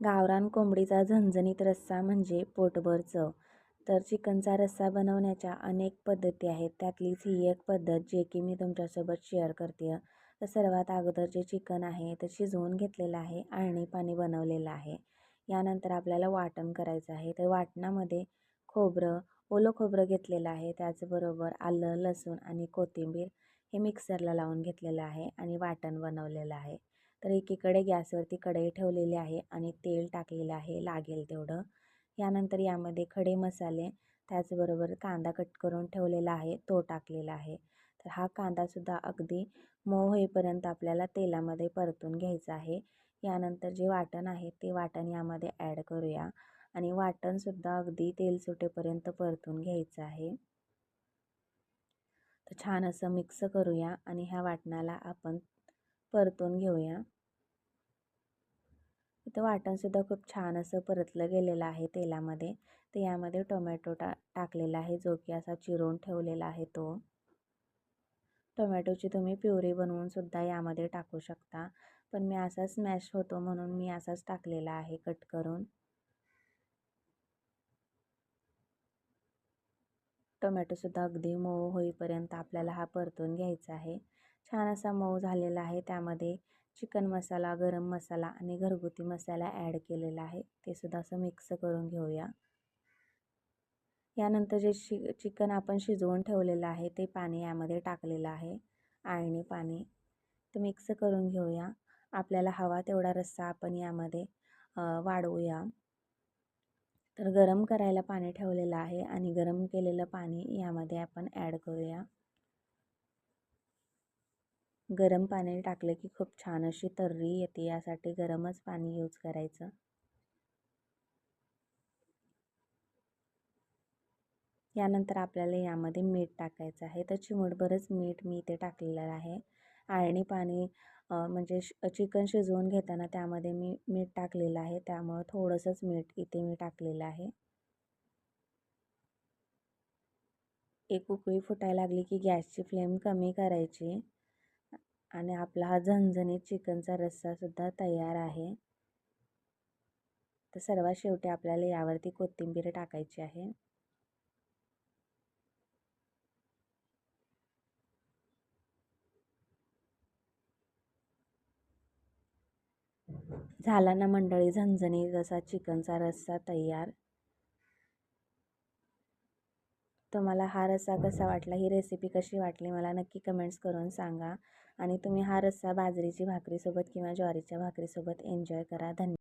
गावरान कोंबडीचा झणझणीत रस्सा म्हणजे पोटभर चव. तर चिकनचा रस्सा बनवण्याच्या अनेक पद्धती आहेत. त्यातलीच ही एक पद्धत जे की मी तुमच्यासोबत शेअर करते. तर सर्वात अगोदर जे चिकन आहे ते शिजवून घेतलेलं आहे आणि पाणी बनवलेलं आहे. यानंतर आपल्याला वाटण करायचं आहे. तर वाटणामध्ये ओलं खोबरं घेतलेलं आहे. त्याचबरोबर आलं, लसूण आणि कोथिंबीर हे मिक्सरला लावून घेतलेलं आहे आणि वाटण बनवलेलं आहे. तर एकीकडे गॅसवरती कढई ठेवलेली आहे आणि तेल टाकलेलं आहे लागेल तेवढं. यानंतर यामध्ये खडे मसाले त्याचबरोबर कांदा कट करून ठेवलेला आहे तो टाकलेला आहे. तर हा कांदासुद्धा अगदी मऊ होईपर्यंत आपल्याला तेलामध्ये परतून घ्यायचा आहे. यानंतर जे वाटण आहे ते वाटण यामध्ये ॲड करूया आणि वाटणसुद्धा अगदी तेल सुटेपर्यंत परतून घ्यायचं आहे. तर छान असं मिक्स करूया आणि ह्या वाटणाला आपण परतून घेऊया. इथं वाटणसुद्धा खूप छान असं परतलं गेलेलं आहे तेलामध्ये. तर यामध्ये टोमॅटो टाकलेला आहे जो की असा चिरून ठेवलेला आहे तो. टोमॅटोची तुम्ही प्युरी बनवून सुद्धा यामध्ये टाकू शकता. पण मी असा स्मॅश होतो म्हणून मी असाच टाकलेला आहे कट करून. टोमॅटोसुद्धा अगदी मऊ होईपर्यंत आपल्याला हा परतून घ्यायचा आहे. छान असा मऊ झालेला आहे. त्यामध्ये चिकन मसाला, गरम मसाला आणि घरगुती मसाला ॲड केलेला आहे. ते सुद्धा असं मिक्स करून घेऊया. यानंतर जे चिकन आपण शिजवून ठेवलेलं आहे ते पाणी यामध्ये टाकलेलं आहे. आणि पाणी ते मिक्स करून घेऊया. आपल्याला हवा तेवढा रस्सा आपण यामध्ये वाढवूया. तर गरम करायला पाणी ठेवलेलं आहे आणि गरम केलेलं पाणी यामध्ये आपण ॲड करूया. गरम पाणी टाकलं की खूप छान अशी तर्री येते, यासाठी गरमच पाणी यूज करायचं. यानंतर आपल्याला यामध्ये मीठ टाकायचं आहे. तर चिमूटभरच मीठ मी इथे टाकलेलं आहे. आणि पाणी म्हणजे चिकन शिजवून घेताना त्यामध्ये मी मीठ टाकलेलं आहे, त्यामुळं थोडंसंच मीठ इथे मी टाकलेलं आहे. एक उकळी फुटायला लागली की गॅसची फ्लेम कमी करायची आणि आपला हा झणझणीत चिकनचा रस्सासुद्धा तयार आहे. तर सर्वात शेवटी आपल्याला यावरती कोथिंबीर टाकायची आहे. झाला ना मंडळी झणझणीत असा चिकनचा रस्सा तयार. तुम्हाला हा रस्सा कसा वाटला, ही रेसिपी कशी वाटली मला नक्की कमेंट्स करून सांगा. आणि तुम्ही हा रस्सा बाजरीची भाकरीसोबत किंवा ज्वारीच्या भाकरीसोबत एन्जॉय करा. धन्यवाद.